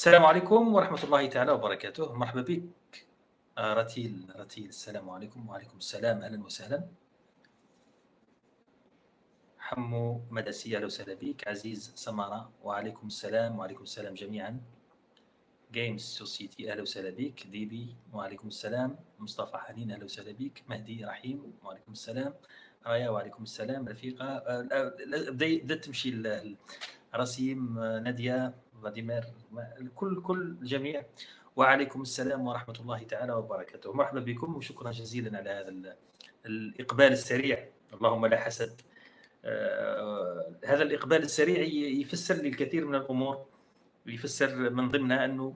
السلام عليكم ورحمة الله تعالى وبركاته، مرحبا بك. رتيل، السلام عليكم. وعليكم السلام، أهلا وسهلا. حمو مدسي، أهلا وسهلا بك. عزيز سمارة، وعليكم السلام. وعليكم السلام جميعا. جيمز سوسيتي، أهلا وسهلا بك. ديبي، وعليكم السلام. مصطفى حنين، أهلا وسهلا بك. مهدي رحيم، وعليكم السلام. رايا، وعليكم السلام. رفيقة، بدأت تمشي رسيم، نادية، فلاديمير، كل الجميع. وعليكم السلام ورحمة الله تعالى وبركاته. مرحبا بكم وشكرا جزيلا على هذا الإقبال السريع. اللهم لا حسد. هذا الإقبال السريع يفسر لي الكثير من الأمور، يفسر من ضمنها أنه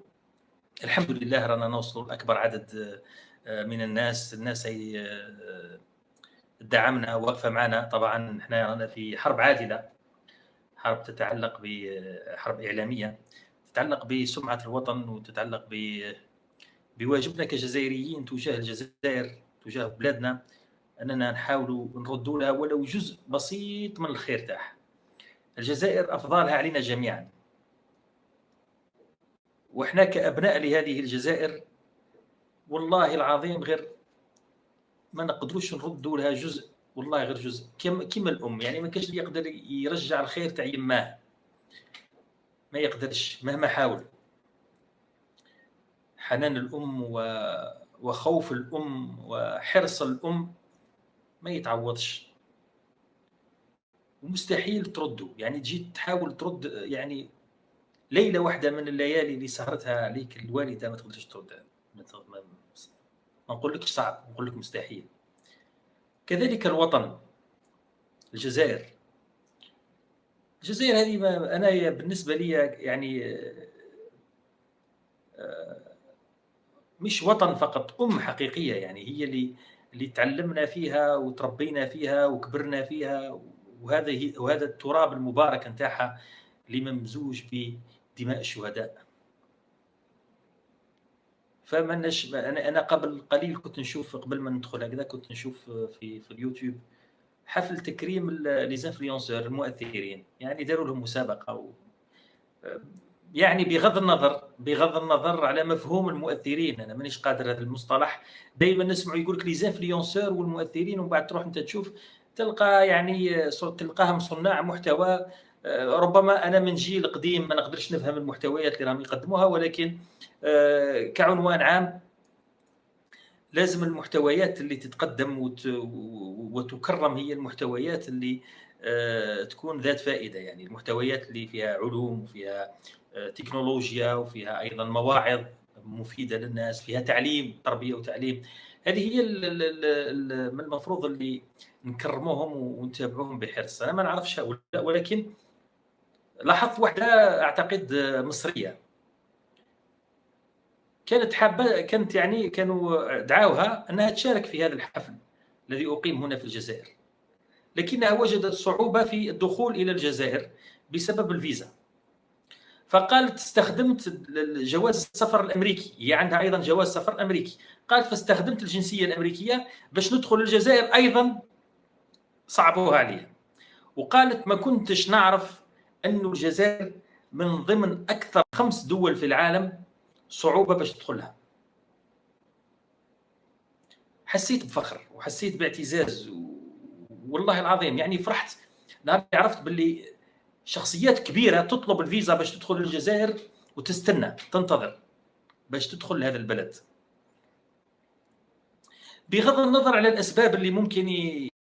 الحمد لله رانا نوصل لأكبر عدد من الناس دعمنا ووقف معنا. طبعا احنا رانا في حرب عادلة، حرب تتعلق بحرب إعلامية، تتعلق بسمعة الوطن، وتتعلق بواجبنا كجزائريين تجاه الجزائر، تجاه بلادنا، أننا نحاول نردوا لها ولو جزء بسيط من الخير تاعها. الجزائر أفضلها علينا جميعا، وإحنا كأبناء لهذه الجزائر والله العظيم غير ما نقدروش نردوا لها جزء، والله غير جزء كما الأم. يعني ما كاش اللي يقدر يرجع الخير تاع يماه، ما يقدرش مهما حاول. حنان الأم وخوف الأم وحرص الأم ما يتعوضش، ومستحيل تردوا. يعني تجي تحاول ترد، يعني ليلة واحدة من الليالي اللي سهرتها عليك الوالدة ما تقدرش تردها. ما نقول لك صعب، نقول لك مستحيل. كذلك الوطن، الجزائر هذه أنا بالنسبة لي يعني مش وطن فقط، حقيقية. يعني هي اللي تعلمنا فيها وتربينا فيها وكبرنا فيها، وهذا التراب المبارك نتاعها اللي ممزوج بدماء الشهداء. أنا قبل قليل كنت نشوف، قبل ما ندخل هكذا كنت نشوف في اليوتيوب حفل تكريم ليزانفلونسور، المؤثرين. يعني داروا لهم مسابقة، يعني بغض النظر على مفهوم المؤثرين. انا مانيش قادر هذا المصطلح. دائما نسمعوا يقول لك لي زانفلونسور والمؤثرين، ومن بعد تروح انت تشوف تلقى يعني تلقاهم صناع محتوى. ربما انا من جيل قديم ما نقدرش نفهم المحتويات اللي راهم يقدموها، ولكن كعنوان عام لازم المحتويات اللي تتقدم وتكرم هي المحتويات اللي تكون ذات فائدة. يعني المحتويات اللي فيها علوم، وفيها تكنولوجيا، وفيها أيضا مواعظ مفيدة للناس، فيها تعليم، تربية وتعليم. هذه هي من المفروض اللي نكرموهم ونتابعوهم بحرص. أنا ما نعرفش هؤلاء، ولكن لاحظت واحدة أعتقد مصرية كانت حابة، يعني كانوا دعاوها أنها تشارك في هذا الحفل الذي أقيم هنا في الجزائر، لكنها وجدت صعوبة في الدخول إلى الجزائر بسبب الفيزا. فقالت استخدمت جواز السفر الأمريكي، هي عندها أيضا جواز سفر أمريكي. قالت فاستخدمت الجنسية الأمريكية باش ندخل الجزائر، أيضا صعبوها عليها. وقالت ما كنتش نعرف أن الجزائر من ضمن أكثر 5 دول في العالم صعوبة باش تدخلها. حسيت بفخر وحسيت باعتزاز، والله العظيم يعني فرحت نهار عرفت باللي شخصيات كبيرة تطلب الفيزا باش تدخل الجزائر وتستنى تنتظر باش تدخل لهذا البلد، بغض النظر على الأسباب اللي ممكن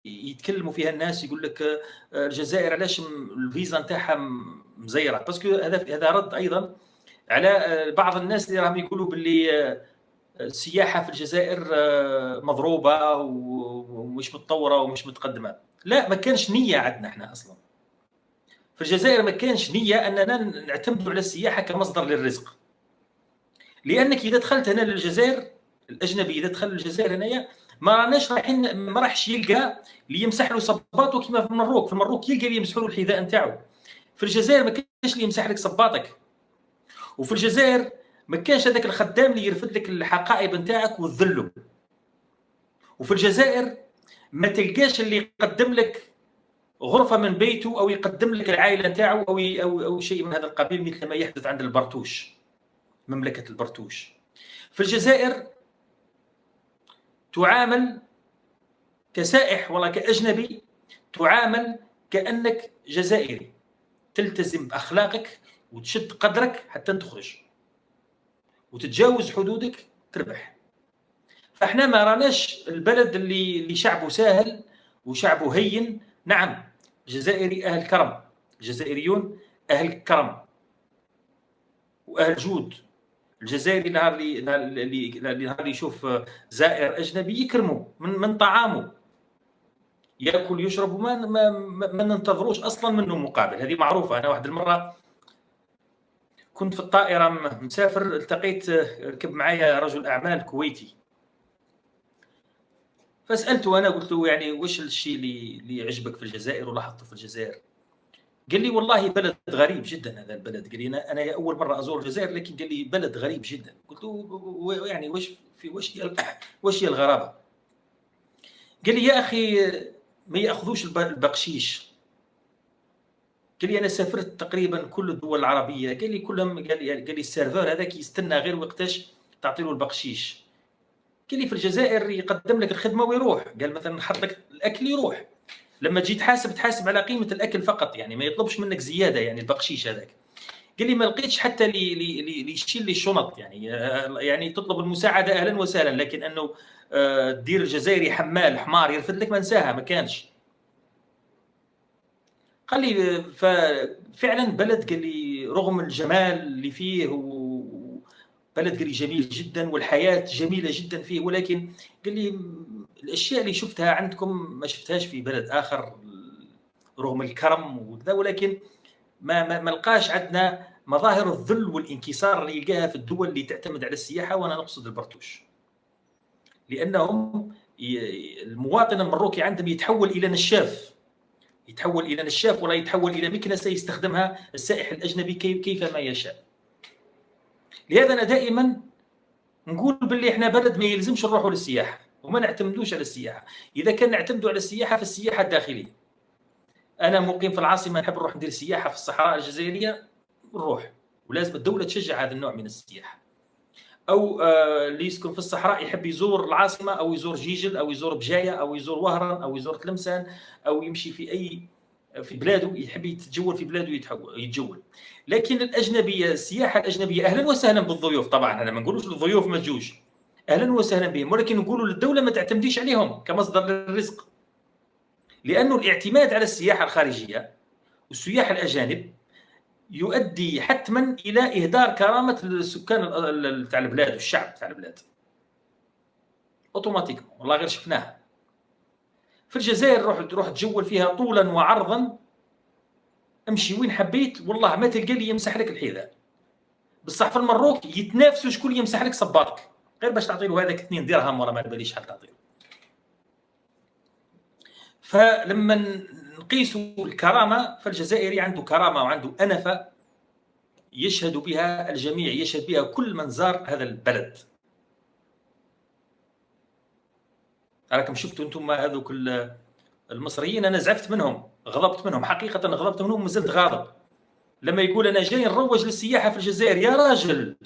يتكلموا فيها الناس. يقول لك الجزائر علاش الفيزا نتاعها مزيرة، باسكو هذا رد أيضا على بعض الناس اللي راهم يقولوا باللي السياحة في الجزائر مضروبة ومش متطورة ومش متقدمة. لا، ما كانش نية عندنا احنا أصلا في الجزائر، ما كانش نية أننا نعتمد على السياحة كمصدر للرزق. لأنك إذا دخلت هنا للجزائر، الأجنبي إذا دخل للجزائر هنايا ما راحش يلقى اللي يمسح له صباطه كما في المروك. في المروك يلقى اللي يمسح له الحذاء نتاعو. في الجزائر ما كانش اللي يمسح لك صباطك، وفي الجزائر ما كانش هذاك الخدام اللي يرفد لك الحقائب نتاعك وتذله. وفي الجزائر ما تلقاش اللي يقدم لك غرفة من بيته أو يقدم لك العائلة نتاعو أو شيء من هذا القبيل، مثل ما يحدث عند البرتوش. مملكة البرتوش. في الجزائر تعامل كسائح ولا كأجنبي، تعامل كأنك جزائري، تلتزم بأخلاقك وتشد قدرك حتى تخرج، وتتجاوز حدودك تربح. فاحنا ما راناش البلد اللي شعبه سهل وشعبه هين. نعم، الجزائري أهل كرم، الجزائريون أهل كرم وأهل جود. الجزائري نهار اللي يشوف زائر أجنبي يكرمه من طعامه، ياكل يشرب وما ما ننتظروش اصلا منه مقابل. هذه معروفه. انا واحد المره كنت في الطائره مسافر، التقيت ركب معايا رجل اعمال كويتي، فسالته، انا قلت له يعني وش الشيء اللي يعجبك في الجزائر ولاحظته في الجزائر؟ قال لي والله بلد غريب جدا هذا البلد. قال لي انا اول مره ازور الجزائر، لكن قال لي بلد غريب جدا. قلت له يعني وش هي الغرابه؟ قال لي يا اخي ما ياخذوش البقشيش. قال لي انا سافرت تقريبا كل الدول العربيه، قال لي كلهم، قال لي السيرفور هذاك يستنى غير وقتاش تعطي له البقشيش. قال لي في الجزائر يقدم لك الخدمه ويروح، قال مثلا نحط لك الاكل يروح، لما تجي تحاسب على قيمه الاكل فقط، يعني ما يطلبش منك زياده يعني البقشيش هذاك. قال لي ما لقيتش حتى اللي يشيل لي الشنط، يعني تطلب المساعده اهلا وسهلا، لكن انه دير الجزائري حمال حمار يرفد لك، ما نساها، ما كانش. قال لي ففعلا بلد، قال لي رغم الجمال اللي فيه بلد، قال لي جميل جدا والحياة جميلة جدا فيه، ولكن قال لي الأشياء اللي شفتها عندكم ما شفتهاش في بلد آخر رغم الكرم وكذا، ولكن ما لقاش عندنا مظاهر الذل والانكسار اللي يلقاها في الدول اللي تعتمد على السياحة، وأنا نقصد البرتوش، لأنهم المواطن المروكي عندهم يتحول إلى نشاف، ولا يتحول إلى مكنسة يستخدمها السائح الأجنبي كيفما يشاء. لهذا أنا دائما نقول باللي إحنا بلد ما يلزمش نروحوا للسياحة وما نعتمدوش على السياحة. إذا كان نعتمدوا على السياحة فالسياحة الداخلية. أنا مقيم في العاصمة، نحب نروح ندير سياحة في الصحراء الجزائرية، نروح، ولازم الدولة تشجع هذا النوع من السياحة. أو اللي يسكن في الصحراء يحب يزور العاصمة أو يزور جيجل أو يزور بجاية أو يزور وهران أو يزور تلمسان أو يمشي في بلاده، يحب يتجول في بلاده يتجول. لكن الأجنبية، السياحة الأجنبية، أهلا وسهلا بالضيوف طبعا، أنا ما نقولوش للضيوف ما تجوش، أهلا وسهلا بهم، ولكن نقولوا للدولة ما تعتمديش عليهم كمصدر للرزق، لأنه الاعتماد على السياحة الخارجية والسياح الأجانب يؤدي حتما إلى إهدار كرامة السكان تاع البلاد والشعب تاع البلاد اوتوماتيك. والله غير شفناها في الجزائر، روح تجول فيها طولا وعرضا، امشي وين حبيت، والله ما تلقى لي يمسح لك الحذاء. بصح في المروك يتنافسوا شكون يمسح لك صباطك، غير باش تعطي له هذاك 2 درهم ولا ما باليش شحال تعطي له. فلما نقيسوا الكرامه، فالجزائري عنده كرامه وعنده انفه يشهد بها الجميع، يشهد بها كل من زار هذا البلد. راكم شفتوا انتم هذوك المصريين، انا زعفت منهم، غضبت منهم حقيقه، غضبت منهم ومازلت غاضب لما يقول انا جاي نروج للسياحه في الجزائر. يا راجل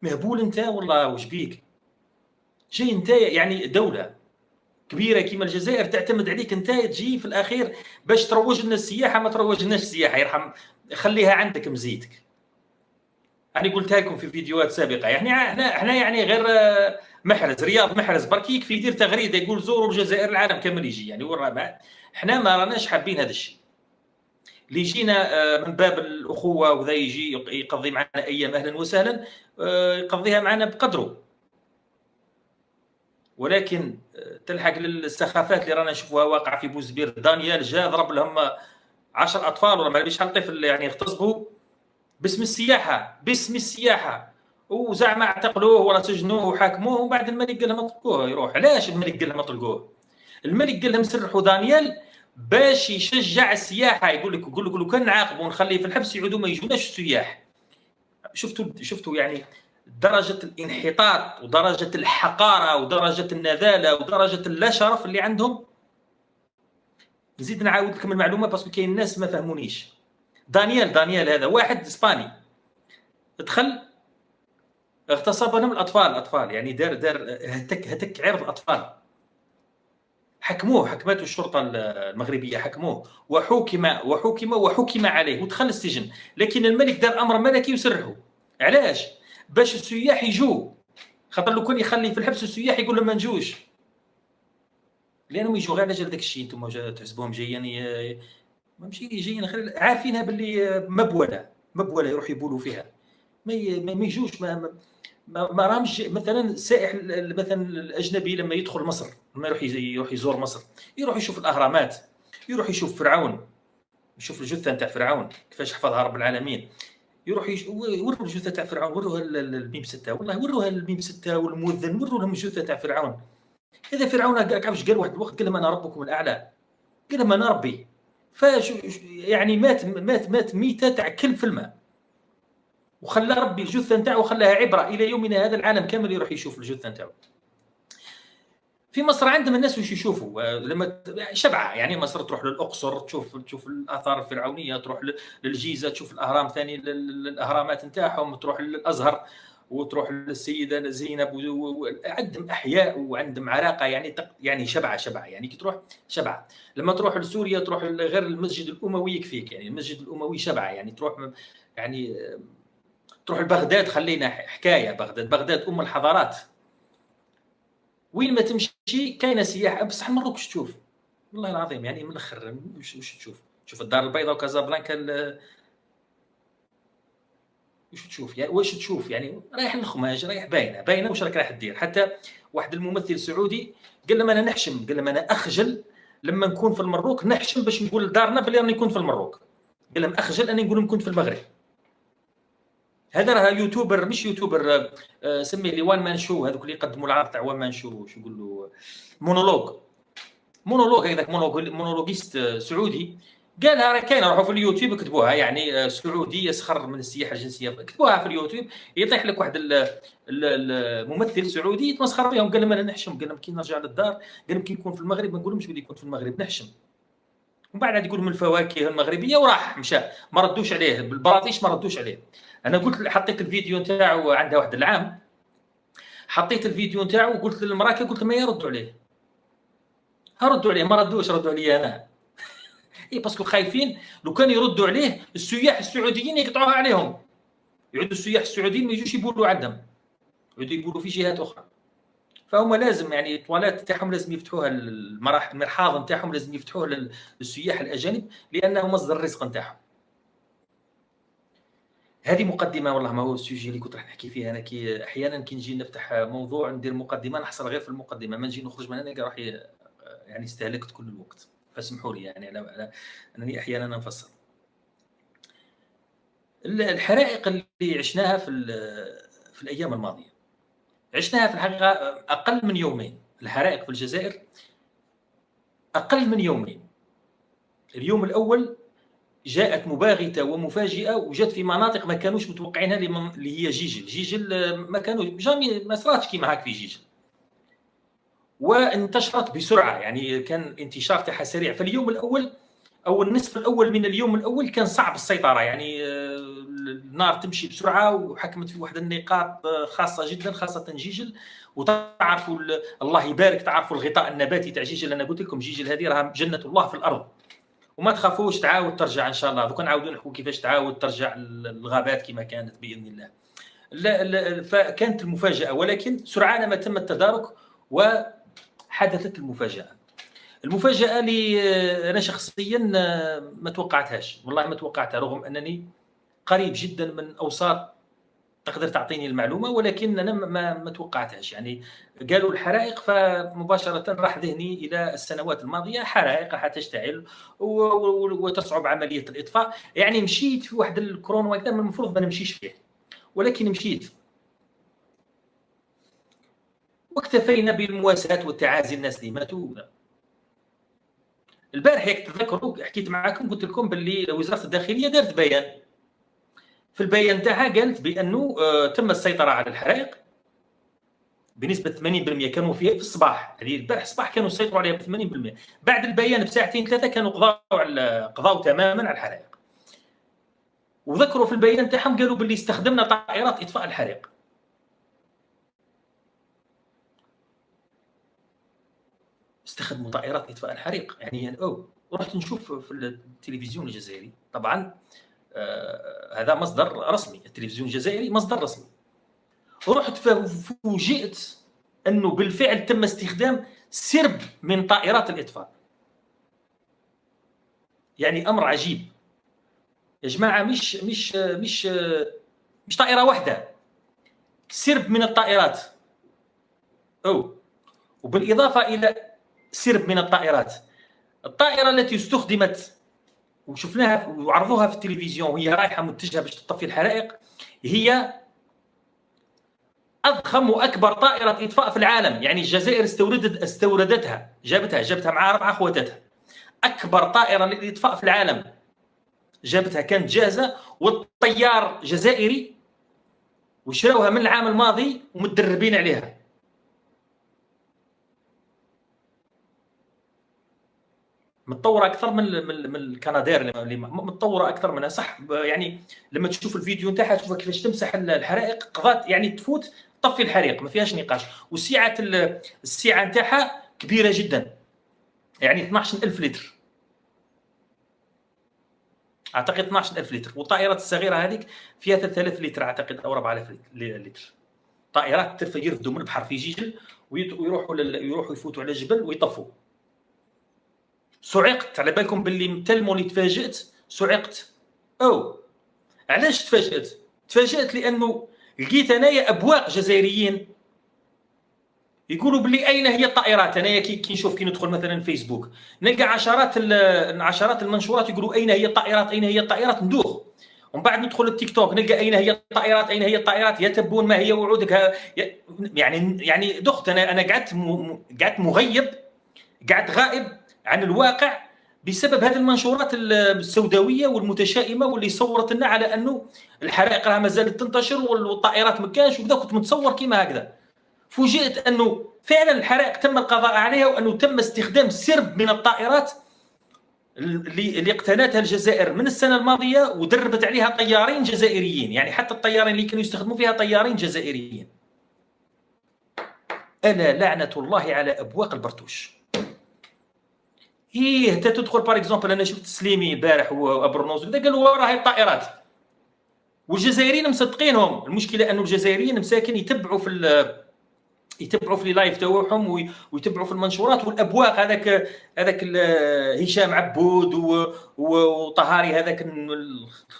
مهبول انت والله، وش بيك؟ جاي انت يعني دوله كبيره كيما الجزائر تعتمد عليك انت تجي في الاخير باش تروج لنا السياحه، ما تروج لناش السياحه، يرحم خليها عندك مزيتك. يعني قلتها لكم في فيديوهات سابقه، يعني احنا يعني غير محرز، رياض محرز برك يكفي يدير تغريده يقول زوروا الجزائر العالم كامل يجي، يعني احنا ما راناش حابين هذا الشيء. اللي يجينا من باب الاخوه وذا يجي يقضي معنا ايام اهلا وسهلا، يقضيها معنا بقدره، ولكن تلحق للسخافات اللي رانا نشوفوها واقعه في بوزبير. دانيال جا ضرب لهم 10 اطفال ولا ما بيش شحال طفل يعني اغتصبوا باسم السياحه، وزعما اعتقلوه ولا سجنوه وحاكموه، وبعد الملك قال لهم اطلقوه يروح. علاش الملك قال لهم اطلقوه؟ الملك قال لهم سرحوا دانيال باش يشجع السياحه، يقول لك لو كان نعاقبه ونخليه في الحبس يعودوا ما يجوناش السياح. شفتوا يعني درجه الانحطاط ودرجه الحقاره ودرجه النذاله ودرجه اللا شرف اللي عندهم. نزيد نعاود لكم المعلومه باسكو كاين الناس ما فهمونيش. دانيال هذا واحد اسباني دخل اغتصبهم الاطفال، يعني دار هتك عرض الاطفال. حكمته الشرطه المغربيه، حكموه وحكم عليه ودخل السجن. لكن الملك دار امر ملكي وسرحه. علاش؟ باش السياح يجوا، خاطر لو كان يخلي في الحبس السياح يقول لهم ما نجوش، لانهم يجوا غير على جال داك الشيء. انتم تحسبوهم جايين ماشي جايين عارفينها باللي مبوله يروح يبولوا فيها. ما يجوش، ما راهمش. مثلا السائح مثلا الاجنبي لما يدخل مصر، لما يروح يزور مصر، يروح يشوف الاهرامات، يروح يشوف فرعون، يشوف الجثه نتاع فرعون كيفاش حفظها رب العالمين، يروح وروا الجثه تاع فرعون، وروها الميم 6، والله وروها الميم 6 والمؤذن، وروا لهم الجثه تاع فرعون. هذا فرعون واش قال واحد الوقت؟ قال لهم انا ربكم الاعلى، قال لهم انا ربي. يعني مات ميته تاع كلب في الماء، وخلى ربي الجثه نتاعو خلاها عبره الى يومنا هذا. العالم كامل يروح يشوف الجثه نتاعو. في مصر عندهم الناس واش يشوفوا لما شبعه، يعني مصر تروح للاقصر تشوف الاثار الفرعونيه، تروح للجيزه تشوف الاهرام ثاني الاهرامات نتاعهم، تروح للازهر وتروح للسيده زينب، عندهم احياء وعندهم عراقه، يعني شبعه يعني كي تروح شبعه. لما تروح لسوريا تروح غير المسجد الاموي يكفيك، يعني المسجد الاموي شبعه، يعني تروح يعني تروح لبغداد، خلينا حكايه. بغداد ام الحضارات، وين ما تمشي كاينه سياحه، بصح المروك واش تشوف؟ والله العظيم يعني من الاخر واش تشوف الدار البيضاء وكازابلانكا واش تشوف يعني رايح للخماج، رايح باينه واش راك رايح دير. حتى واحد الممثل سعودي قال لهم انا نحشم، قال لهم انا اخجل لما نكون في المروك، نحشم باش نقول لدارنا بلي راني كنت في المروك. قال لهم اخجل اني نقول لهم كنت في المغرب. هذا راه يوتيوبر، مش يوتيوبر، سميه لي وان مان شو، هذوك اللي يقدموا العرض تاع وان مان شو، شو يقول له، مونولوج هذاك مونولوجيست سعودي. قالها راه كاينه، روحوا في اليوتيوب كتبوها، يعني سعودي يسخر من السياحه الجنسيه، كتبوها في اليوتيوب يطيح لك واحد الممثل سعودي يتمسخر بهم. قال لهم انا نحشم، قال لهم كي نرجع للدار، قال لهم كي نكون في المغرب ما نقولهمش بلي كنت في المغرب، نحشم. ومن بعد يقول من الفواكه المغربيه وراح مشى، ما ردوش عليه بالبراطيش، ما ردوش عليه. انا قلت حطيت الفيديو نتاعو عندها واحد العام، حطيت الفيديو نتاعو وقلت للمراكه، قلت ما يردوا عليه، ردوا عليه، ما ردوش، ردوا علي انا. اي باسكو خايفين لو كان يردوا عليه السياح السعوديين يقطعوها عليهم، يعودوا السياح السعوديين ما يجوش يبولوا عندهم، يعودوا يبولوا في جهات اخرى. فهم لازم يعني الطوالات تاعهم لازم يفتحوها، المرحاض نتاعهم لازم يفتحوه للسياح الاجانب، لانه مصدر الرزق نتاعهم. هذه مقدمه، والله ما هو السوجي اللي كنت راح نحكي فيه انا. كي احيانا كي نجي نفتح موضوع ندير مقدمه نحصل غير في المقدمه، ما نجي نخرج من هنا راح يعني استهلكت كل الوقت، فاسمحوا لي يعني على انني احيانا نفصل. الحرائق اللي عشناها في الايام الماضيه، عشناها في الحقيقه اقل من يومين. الحرائق في الجزائر اقل من يومين. اليوم الاول جاءت مباغته ومفاجئه، وجات في مناطق ما كانوش متوقعينها، اللي هي جيجل ما كانوا جامي، ما صراتش كيما هاك في جيجل، وانتشرت بسرعه، يعني كان انتشار تاعها سريع. في اليوم الاول او النصف الاول من اليوم الاول كان صعب السيطره، يعني النار تمشي بسرعه، وحكمت في واحد النقاط خاصه جدا، خاصه جيجل. وتعرفوا الله يبارك، تعرفوا الغطاء النباتي تاع جيجل. انا قلت لكم جيجل هذه راها جنه الله في الارض، وما تخافوش تعاود ترجع ان شاء الله. دوك نعاودوا نحكوا كيفاش تعاود ترجع الغابات كما كانت باذن الله. لا فكانت المفاجاه، ولكن سرعان ما تم التدارك وحدثت المفاجاه اللي انا شخصيا ما توقعتهاش، والله ما توقعتها، رغم انني قريب جدا من اوساط تقدر تعطيني المعلومه، ولكن انا ما توقعتهاش. يعني قالوا الحرائق، فمباشره راح ذهني الى السنوات الماضيه، حرائق راح تشتعل وتصعب عمليه الاطفاء. يعني مشيت في واحد الكورونا وكذا، من المفروض ما نمشيش فيه، ولكن مشيت، واكتفينا بالمواساه والتعازي الناس اللي ماتوا. البارح ياك تذكروا حكيت معكم، قلت لكم باللي وزاره الداخليه دارت بيان، في البيان تاعها قالت بانه تم السيطره على الحرائق بنسبه 80%. كانوا فيها في الصباح، يعني البارح الصباح كانوا سيطروا عليها ب 80%. بعد البيان بساعتين ثلاثه كانوا قضاوا تماما على الحرائق. وذكروا في البيان تاعهم قالوا باللي استخدمنا طائرات اطفاء الحريق. استخدموا طائرات اطفاء الحريق. يعني رحت نشوف في التلفزيون الجزائري طبعا، هذا مصدر رسمي، التلفزيون الجزائري مصدر رسمي. رحت فوجئت انه بالفعل تم استخدام سرب من طائرات الاطفاء. يعني امر عجيب يا جماعه، مش طائره واحده، سرب من الطائرات. وبالاضافه الى سرب من الطائرات، الطائره التي استخدمت وشفناها وعرضوها في التلفزيون وهي رايحه متجهه باش تطفي الحرائق، هي اضخم واكبر طائره اطفاء في العالم. يعني الجزائر استوردتها، جابتها مع 4 خواتاتها. اكبر طائره للاطفاء في العالم جابتها، كانت جاهزه، والطيار جزائري، وشراوها من العام الماضي ومتدربين عليها. متطوره اكثر من الكنادير اللي متطوره اكثر منها، صح. يعني لما تشوف الفيديو نتاعها تشوف كيفاش تمسح الحرائق، قضات يعني تفوت طفي الحريق، ما فيهاش نقاش. والسعه السعه نتاعها كبيره جدا، يعني 12000 لتر، اعتقد 12000 لتر. والطائرات الصغيره هذيك فيها 3000 لتر اعتقد، او 4000 لتر. طائرات يرفدوا من البحر في جيجل ويروحوا يفوتوا على الجبل ويطفوا. صعقت، على بالكم باللي تلمو اللي تفاجئت، صعقت. علاش تفاجأت لانه لقيت انايا ابواق جزائريين يقولوا باللي اين هي الطائرات. انايا كي نشوف، كي ندخل مثلا فيسبوك نلقى عشرات المنشورات يقولوا اين هي الطائرات، ندوخ. ومن بعد ندخل التيك توك نلقى اين هي الطائرات، يتبون ما هي وعودك. يعني دخت. انا قعدت مغيب، قعدت غائب عن الواقع بسبب هذه المنشورات السوداويه والمتشائمه واللي صورت لنا على انه الحرائق راها مازالت تنتشر والطائرات ما كانش وكذا. كنت متصور كيما هكذا، فوجئت انه فعلا الحرائق تم القضاء عليها، وانه تم استخدام سرب من الطائرات اللي اقتنتها الجزائر من السنه الماضيه ودربت عليها طيارين جزائريين. يعني حتى الطيارين اللي كانوا يستخدموا فيها طيارين جزائريين. الا لعنه الله على ابواق البرتوش. انت تدخل بار اكزومبل، انا شفت سليمي البارح وابرنوز وكذا قالوا راهي الطائرات، والجزائريين مصدقينهم. المشكله انه الجزائريين مساكن يتبعوا في اللايف تاعهم ويتبعوا في المنشورات. والابواق هذاك هشام عبود وطهاري هذاك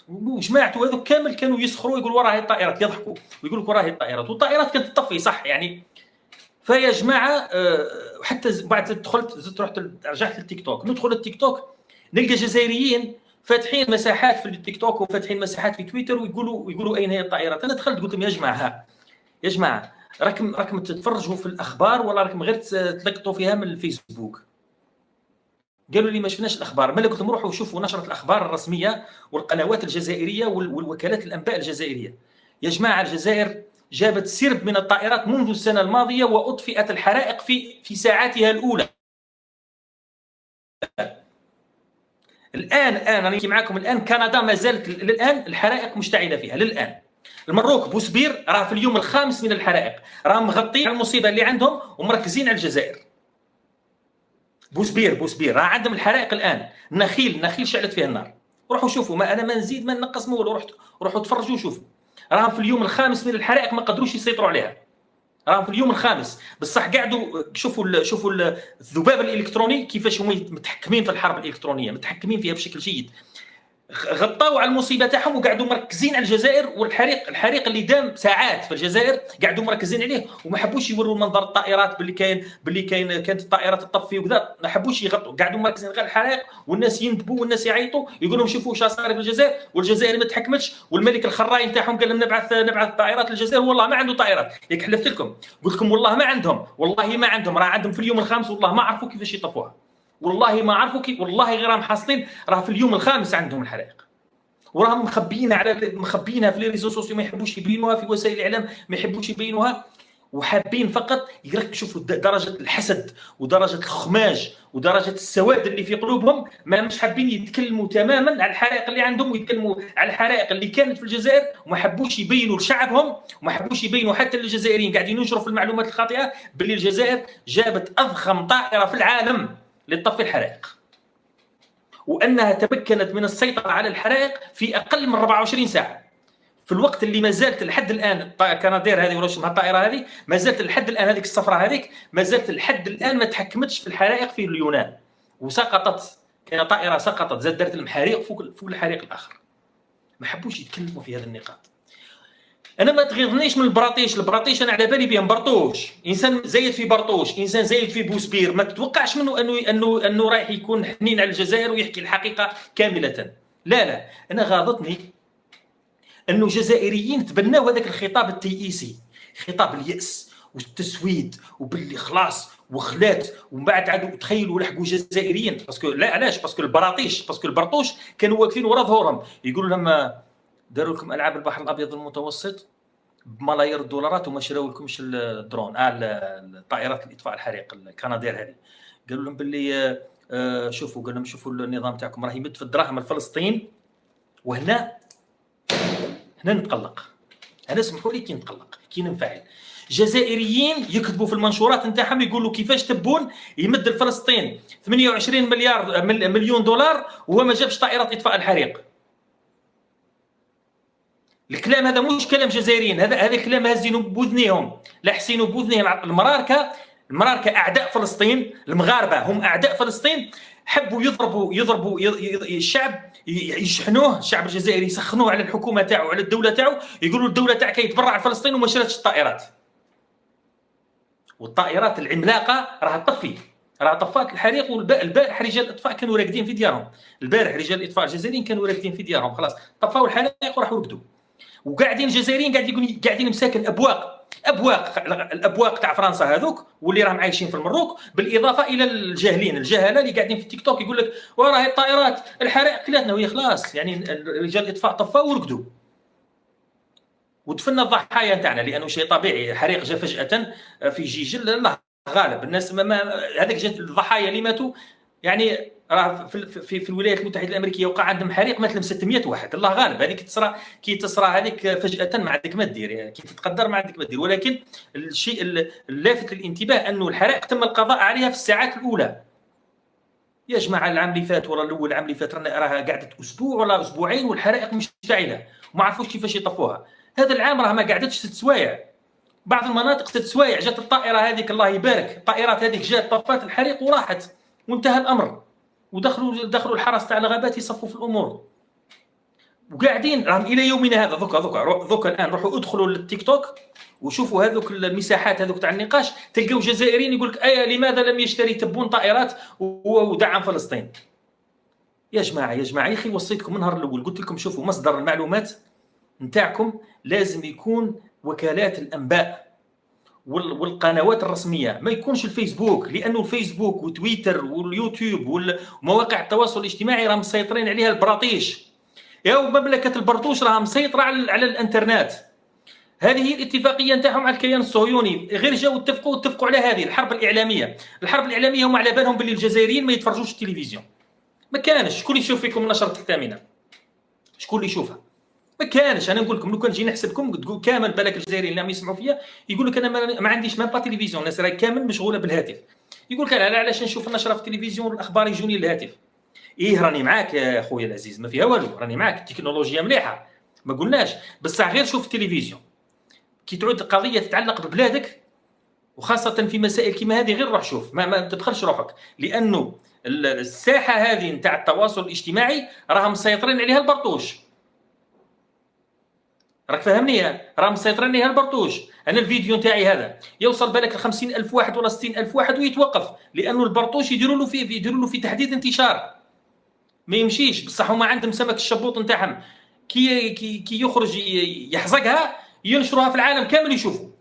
وجماعته هذوك كامل كانوا يسخروا يقولوا راهي الطائرات، يضحكوا ويقولوا راهي الطائرات، والطائرات كانت تطفي صح. يعني فيا جماعه، حتى بعد رحت رجعت للتيك توك، ندخل التيك توك نلقى جزائريين فاتحين مساحات في التيك توك وفاتحين مساحات في تويتر ويقولوا اين هي الطائرات. انا دخلت قلت لهم يا جماعه راكم تتفرجوا في الاخبار ولا راكم غير تلقطوا فيها من الفيسبوك؟ قالوا لي ما شفناش الاخبار. مالك؟ قلت لهم روحوا شوفوا نشره الاخبار الرسميه والقنوات الجزائريه والوكالات الانباء الجزائريه. يا جماعه الجزائر جابت سرب من الطائرات منذ السنه الماضيه واطفئت الحرائق في ساعاتها الاولى. الان انا نحكي معكم الان كندا ما زالت للان الحرائق مشتعله فيها للان. المروك بوسبير راه في اليوم الخامس من الحرائق، راه مغطين على المصيبه اللي عندهم ومركزين على الجزائر. بوسبير راه عندهم الحرائق الان. النخيل شعلت فيه النار. روحوا شوفوا، ما انا ما نزيد ما نقص ما والو. روحوا تفرجوا وشوفوا. راهم في اليوم الخامس من الحرائق ما قدروش يسيطروا عليها. راهم في اليوم الخامس بصح قاعدوا شوفوا الذباب الالكتروني كيفاش هم متحكمين في الحرب الالكترونيه، متحكمين فيها بشكل جيد. غطاوا على المصيبه تاعهم وقعدوا مركزين على الجزائر. والحريق اللي دام ساعات في الجزائر قعدوا مركزين عليه وما حبوش يوروا منظر الطائرات باللي كانت الطائرات تطفي وكذا. ما حبوش يغطوا، قعدوا مركزين غير الحرائق. والناس يندبوا والناس يعيطوا يقول لهم شوفوا واش صار في الجزائر، والجزائر ما تحكمتش. والملك الخراين تاعهم قال لهم نبعث طائرات للجزائر. والله ما عنده طائرات، ياك حلفت لكم قلت لكم والله ما عندهم. راه عندهم في اليوم الخامس والله ما عرفوا كيفاش يطفوها. والله ما عرفوا والله غير راهم حاصلين. راه في اليوم الخامس عندهم الحرائق وراهم مخبيينها في لي ريزو سوسيو، ما يحبوش يبينوها في وسائل الاعلام، ما يحبوش يبينوها. وحابين فقط يشوفوا درجه الحسد ودرجه الخماج ودرجه السواد اللي في قلوبهم. ما مش حابين يتكلموا تماما على الحرائق اللي عندهم، ويتكلموا على الحرائق اللي كانت في الجزائر، وما حبوش يبينوا لشعبهم، وما حبوش يبينوا حتى للجزائريين. قاعدين ينشروا في المعلومات الخاطئه باللي الجزائر جابت اضخم طائره في العالم لتطفي الحرائق، وانها تمكنت من السيطره على الحرائق في اقل من 24 ساعه، في الوقت اللي ما زالت لحد الان كنادير هذه ولا اسمها الطائره هذه ما زالت لحد الان، هذيك الصفراء هذيك ما زالت لحد الان ما تحكمتش في الحرائق في اليونان، وسقطت. كان طائره سقطت زاد دارت المحاريق فوق الحريق الاخر. ما حبوش يتكلموا في هذه النقاط. انا ما تغيظنيش من البراطيش انا على بالي بهم برطوش، انسان زايد في برطوش، انسان زايد في بوسبير، ما تتوقعش منه انه رايح يكون حنين على الجزائر ويحكي الحقيقه كامله. لا انا غاضتني انه جزائريين تبناو هذاك الخطاب التيئيسي، خطاب اليأس والتسويد وباللي خلاص وخلات، ومن بعد عادوا تخيلوا لحقوا جزائريين. باسكو لا علاش؟ باسكو البرطوش كانوا واقفين ورا ظهورهم يقولوا لهم داروا لكم العاب البحر الابيض المتوسط بملايير الدولارات وما شراو لكمش الدرون الطائرات الاطفاء الحريق الكنادير هذه. قالوا لهم باللي شوفوا، قال لهم شوفوا النظام تاعكم راه يمد في الدراهم لفلسطين، وهنا نتقلق. انا اسمحوا لي كي نتقلق كي ننفعل. جزائريين يكتبوا في المنشورات نتاعهم يقولوا كيفاش تبون يمد لفلسطين 28 مليون دولار وهو ما جابش طائرات اطفاء الحريق. الكلام هذا مش كلام جزائريين، هذا الكلام هازينه بوذنيهم، لاحسينه بوذنيهم. المراركه اعداء فلسطين، المغاربه هم اعداء فلسطين، حبوا يضربوا الشعب، يشحنوه الشعب الجزائري، يسخنوه على الحكومه تاعو وعلى الدوله تاعو، يقولوا الدوله تاعك يتبرع على فلسطين وما شراتش الطائرات. والطائرات العملاقه راها تطفي، راها طفات الحريق. والبارح رجال الاطفاء كانوا راقدين في ديارهم، البارح رجال الاطفاء الجزائريين كانوا راقدين في ديارهم، خلاص طفاوا الحريق وراحوا رقدوا. وقاعدين الجزائريين قاعدين مساكن الابواق تاع فرنسا هذوك، واللي راهم عايشين في المروك، بالاضافه الى الجهله اللي قاعدين في التيك توك يقول لك وراه الطائرات الحرائق كلاتنا، وهي خلاص يعني رجال الاطفاء طفاوا ورقدوا ودفنا الضحايا نتاعنا، لانه شيء طبيعي. حريق جاء فجاه في جيجل، الله غالب. الناس هذاك جات الضحايا اللي ماتوا، يعني راه في الولايات المتحده الامريكيه وقع عندهم حريق مات 600 واحد، الله غالب. هذيك كي تصرى هذيك فجاه ما عندك ما دير، يعني كي تتقدر ما عندك ما دير. ولكن الشيء اللافت للانتباه انه الحرائق تم القضاء عليها في الساعات الاولى. يا جماعه العام اللي فات ولا الاول العام اللي فات راها قعدت اسبوع ولا اسبوعين والحرائق مشتعله وما عرفوش كيفاش يطفوها. هذا العام راه ما قعدتش 6 سوايع، بعض المناطق 6 سوايع. جات الطائره هذيك الله يبارك، الطائرات هذيك جات طفات الحريق وراحت وانتهى الامر، ودخلوا الحرس تاع الغابات يصفوا في الامور. وقاعدين راهم الى يومنا هذا ذوك الان روحوا ادخلوا للتيك توك وشوفوا هذوك المساحات هذوك تاع النقاش، تلقاو جزائريين يقول لك لماذا لم يشتري تبون طائرات ودعم فلسطين. يا جماعه يا اخي، وصيتكم من النهار الاول، قلت لكم شوفوا مصدر المعلومات نتاعكم لازم يكون وكالات الانباء والقنوات الرسميه، ما يكونش الفيسبوك، لانه الفيسبوك وتويتر واليوتيوب ومواقع التواصل الاجتماعي راه مسيطرين عليها البراطيش. يا مملكه البرطوش راه مسيطره على الانترنت. هذه هي الاتفاقيه نتاعهم على الكيان الصهيوني، غير جاوا اتفقوا على هذه الحرب الاعلاميه. هم على بالهم باللي الجزائريين ما يتفرجوش التلفزيون. ما كانش شكون يشوف فيكم النشرة الثامنه، شكون اللي يشوفها؟ ما كانش. انا نقول لكم لو كان نجي نحسبكم تقول كامل بالك الجزائريين اللي عم يسمعوا فيا يقول لك انا ما عنديش ما با تلفزيون، الناس راهي كامل مشغوله بالهاتف. يقول لك انا علاش نشوف النشره في التلفزيون والاخبار يجوني للهاتف؟ راني معاك يا خويا العزيز، ما فيها والو، راني معاك. التكنولوجيا مليحه ما قلناش، بصح غير شوف التلفزيون كي تعود قضيه تتعلق ببلادك، وخاصه في مسائل كيما هذه غير روح شوف، ما تدخلش روحك، لانه الساحه هذه نتاع التواصل الاجتماعي راه مسيطرين عليها البرطوش. راك فاهمني؟ راه مسيطرين عليها البرطوش. انا الفيديو نتاعي هذا يوصل بالك ل 50,000 واحد ولا 60,000 واحد ويتوقف، لانه البرطوش يديروا له في تحديد انتشار ما يمشيش. بصح هما عندهم سمك الشبوط نتاعهم كي يخرج يحزقها ينشروها في العالم كامل يشوفوا.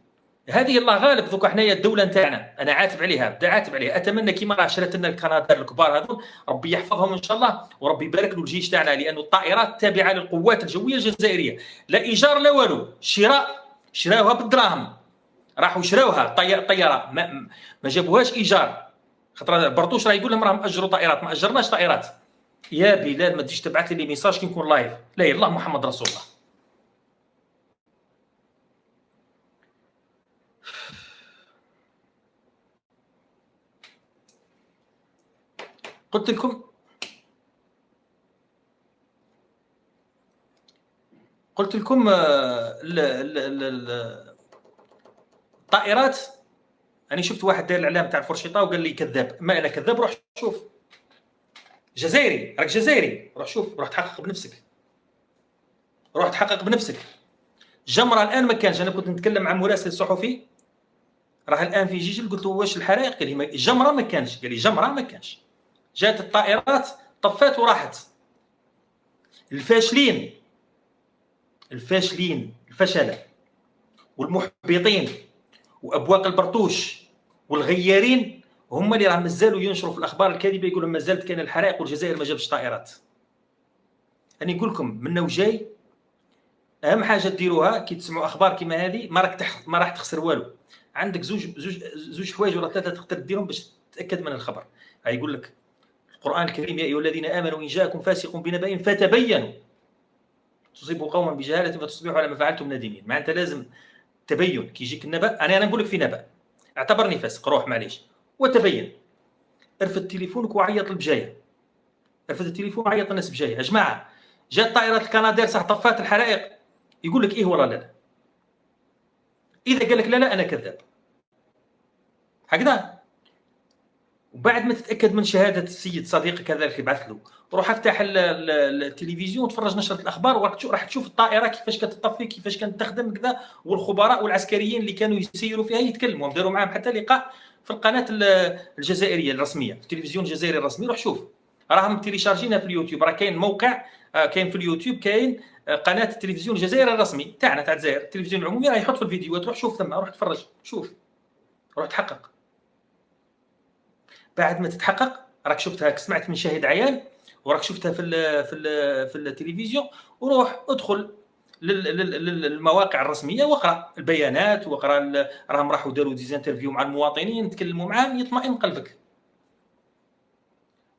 هذه الله غالب. ذوك حنايا الدوله نتاعنا انا عاتب عليها، اتمنى كيما راه شرات لنا القنادر الكبار هذول ربي يحفظهم ان شاء الله، وربي يبارك له الجيش تاعنا، لانه الطائرات تابعه للقوات الجويه الجزائريه، لا ايجار لا والو، شراوها بالدراهم. راحوا شراوها طياره ما جابوهاش ايجار، خاطر برطوش راه يقول لهم راهم اجروا طائرات، ما اجرناش طائرات. يا بلال ما تجيش تبعث لي ميساج كي نكون لايف، لا اله الا الله محمد رسول الله. قلت لكم الطائرات. انا شفت واحد داير الاعلام تاع الفرشيطه وقال لي كذاب. ما انا كذاب؟ روح شوف، جزائري، راك جزائري، روح شوف، روح تحقق بنفسك، روح تحقق بنفسك. جمره الان ما كانش. انا كنت نتكلم مع مراسل صحفي راه الان في جيجل، قلت له واش الحرائق؟ قال لي جمره ما كانش. قال لي جمره ما كانش، جات الطائرات طفات وراحت. الفاشلين الفشله والمحبطين وابواق البرطوش والغيارين هم اللي راه مازالوا ينشروا في الاخبار الكاذبه، يقولوا ما زالت كاين الحرائق والجزائر ما جابش طائرات. انا نقول لكم منه وجاي، اهم حاجه ديروها كي تسمعوا اخبار كيما هذه، ما راح تخسر والو. عندك زوج حوايج ولا ثلاثه تقدر ديرهم باش تتاكد من الخبر. يقول لك القرآن الكريم يا أيها الذين آمنوا إن جاءكم فاسق بنبأ فتبينوا تصيبوا قوما بجهالة فتصبحوا على ما فعلتم نادمين. معناتها لازم تبين. كي يجيك النبأ، أنا نقول لك في نبأ اعتبرني فاسق، روح معليش وتبين. ارفد تليفونك وعيط البجاية، ارفد التليفون وعيط الناس بجاية. يا جماعة جات طائرات الكنادير صح طفات الحرائق، يقول لك إيه ولا لا. إذا قال لك لا لا أنا كذاب هكذا. وبعد ما تتاكد من شهاده السيد صديقك كذلك يبعث له، روح افتح التلفزيون وتفرج نشره الاخبار وراح تشوف الطائره كيفاش كتطفي، كيفاش كانت تخدم كذا. والخبراء والعسكريين اللي كانوا يسيروا فيها يتكلموا، داروا معاهم حتى لقاء في القناه الجزائريه الرسميه، في التلفزيون الجزائري الرسمي. روح شوف، راهم تيليشارجينها في اليوتيوب. راه كاين موقع، كاين في اليوتيوب، كاين قناه التلفزيون الجزائري الرسمي تاعنا تاع الجزائر، التلفزيون العمومي راه يحط في الفيديوهات. روح شوف ثم، روح تفرج، شوف، روح تحقق. بعد ما تتحقق راك شفتها، سمعت من شاهد عيان، وراك شفتها في التلفزيون، وروح ادخل للمواقع الرسميه واقرا البيانات، واقرا راهم راحوا داروا ديزانترفيو مع المواطنين، تكلموا معاهم، يطمئن قلبك.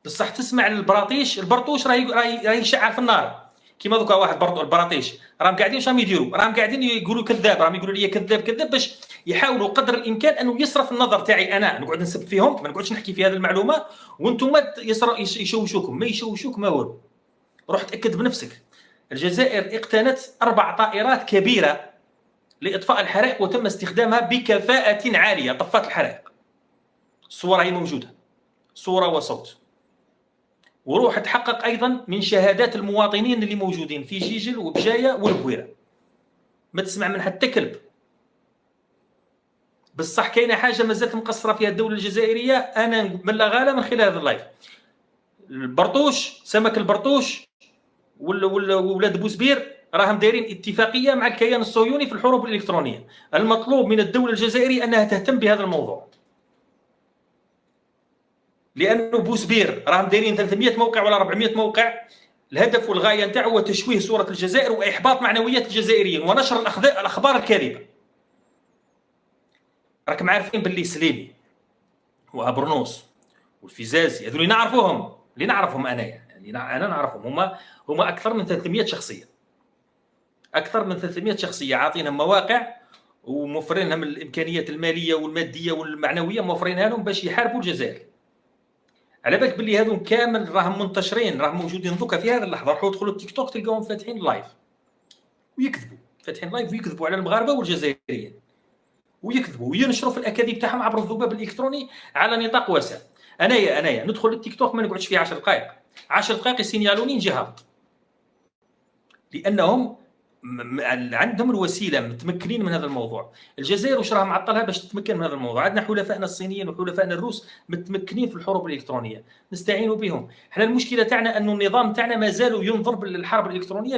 بصح تسمع البرطوش راه يشعل في النار. كيما دوكا واحد البراطيش راهم قاعدين واش راهم يديروا؟ راهم قاعدين يقولوا كذاب، راهم يقولوا لي كذاب باش يحاولوا قدر الامكان انه يصرف النظر تاعي انا نقعد نسب فيهم، ما نقعدش نحكي في هذه المعلومه، وانتم يشوشوكم. ما يشوشوك ما والو. روح تاكد بنفسك. الجزائر اقتنت 4 طائرات كبيره لاطفاء الحرائق وتم استخدامها بكفاءه عاليه، طفات الحرائق. الصوره هي موجوده، صوره وصوت. وروح تحقق ايضا من شهادات المواطنين اللي موجودين في جيجل وبجايه والبويره. ما تسمع من حتى كلب. بصح كاينه حاجه مازالت مقصره فيها الدوله الجزائريه، انا مبلغها من خلال هذا اللايف. البرطوش، سمك البرطوش وولاد بوزبير راهم دايرين اتفاقيه مع الكيان الصهيوني في الحروب الالكترونيه. المطلوب من الدوله الجزائريه انها تهتم بهذا الموضوع، لانه بوزبير راهم دايرين 300 موقع ولا 400 موقع. الهدف والغايه نتاعو هو تشويه صوره الجزائر واحباط معنويات الجزائريين ونشر الاخبار الكاذبه. راكم عارفين باللي سليمي وابرنوس والفيزازي هذول اللي نعرفهم انا، يعني انا نعرفهم، هما اكثر من 300 شخصيه، اكثر من 300 شخصيه عاطينهم مواقع وموفرين لهم الامكانيات الماليه والماديه والمعنويه، موفرينها لهم باش يحاربوا الجزائر. على بالك باللي هذو كامل راهم منتشرين، راهم موجودين دوكا في هذه اللحظه. روحوا ادخلوا التيك توك تلقاهم فاتحين لايف ويكذبوا، فاتحين لايف ويكذبوا على المغاربه والجزائريين، ويكذبوا وينشروا في الاكاذيب تاعهم عبر الذباب الالكتروني على نطاق واسع. انايا ندخل للتيك توك ما نقعدش فيه 10 دقائق، 10 دقائق يسينيالوني نجي هابط، لانهم عندهم الوسيله، متمكنين من هذا الموضوع. الجزائر واش راه معطلها باش تتمكن من هذا الموضوع؟ عندنا حلفائنا الصينيين وحلفائنا الروس متمكنين في الحروب الالكترونيه، نستعين بهم. احنا المشكله تاعنا انه النظام تاعنا مازال ينظر للحرب الالكترونيه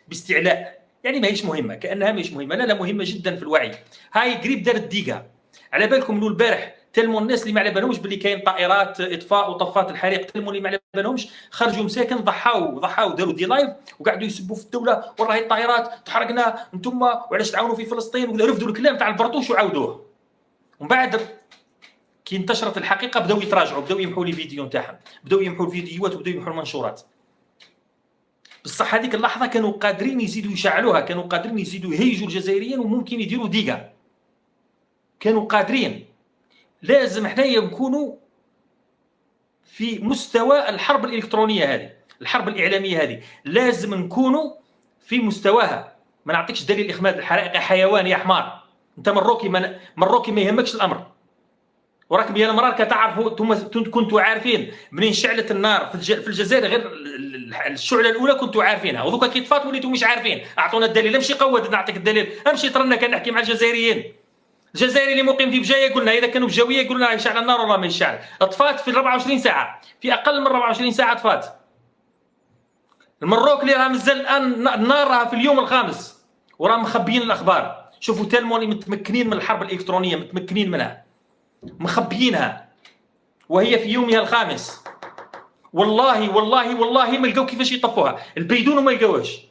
باستعلاء، يعني ماهيش مهمه، كانها ماهيش مهمه. لا مهمه جدا في الوعي. هاي قريب دارت ديقه. على بالكم انه البارح تلمو الناس اللي ما على بالهمش باللي كاين طائرات اطفاء وطفات الحريق، تلمو اللي ما على بالهمش خرجوا مساكن ضحاو داروا دي لايف وقعدوا يسبوا في الدوله، والله الطائرات تحرقنا انتم وعلاش تعاونوا في فلسطين، ورفدوا الكلام تاع البرطوش وعاودوه. ومن بعد كي انتشرت الحقيقه بداو يتراجعوا، بداو يمحوا لي فيديو نتاعهم، بداو يمحوا الفيديوهات وبداو يمحوا المنشورات. بصح هذيك اللحظه كانوا قادرين يزيدوا يشعلوها، كانوا قادرين يزيدوا يهيجوا الجزائريين وممكن يديروا ديغا، كانوا قادرين. لازم حنايا نكونوا في مستوى الحرب الالكترونيه هذه، الحرب الاعلاميه هذه لازم نكونوا في مستواها. ما نعطيكش دليل اخماد الحرائق يا حيوان يا حمار، انت مروكي ما يهمكش الامر. وراكم يا المرار كتعرفوا انتم كنتوا عارفين منين شعلت النار في الجزائر، غير الشعله الاولى كنتوا عارفينها، ودوكا كي طفات وليتوا مش عارفين. اعطونا الدليل، امشي قود نعطيك الدليل، امشي ترنا كنحكي مع الجزائريين. الجزائري اللي مقيم في بجايه قلنا اذا كانوا بجاويه يقولوا لنا يشعل النار والله ما يشعل. طفات في 24 ساعه، في اقل من 24 ساعه طفات. المروك اللي راه مازال الان النار راها في اليوم الخامس وراه مخبيين الاخبار. شوفوا تالمو اللي متمكنين من الحرب الالكترونيه، متمكنين منها، مخبيينها وهي في يومها الخامس. والله والله والله ما لقاو كيفاش يطفوها، البيدون وما لقاوهاش.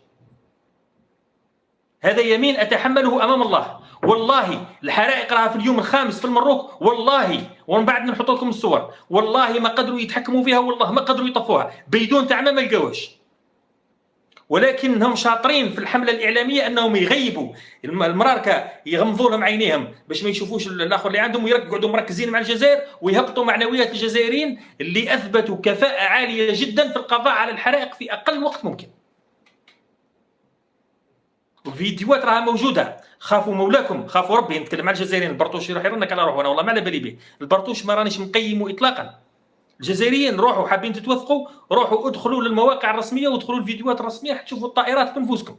هذا يمين اتحمله امام الله. والله الحرائق راها في اليوم الخامس في المروك، والله ومن بعد نحط لكم الصور، والله ما قدروا يتحكموا فيها، والله ما قدروا يطفوها، بيدون تاعنا ما لقاوهاش. ولكنهم شاطرين في الحمله الاعلاميه انهم يغيبوا المراركه، يغمضوا لهم عينيهم باش ما يشوفوش الاخر اللي عندهم، ويقعدوا مركزين مع الجزائر ويهبطوا معنويات الجزائريين اللي اثبتوا كفاءه عاليه جدا في القضاء على الحرائق في اقل وقت ممكن. الفيديوهات راها موجوده. خافوا مولاكم، خافوا ربي. نتكلم مع الجزائريين، البرطوش يروح يرنك على روحه، انا والله ما على بالي به البرطوش، ما رانيش مقيمه اطلاقا. الجزائريين روحوا، حابين تتوثقوا روحوا ادخلوا للمواقع الرسميه وادخلوا الفيديوهات الرسميه تشوفوا الطائرات بنفوسكم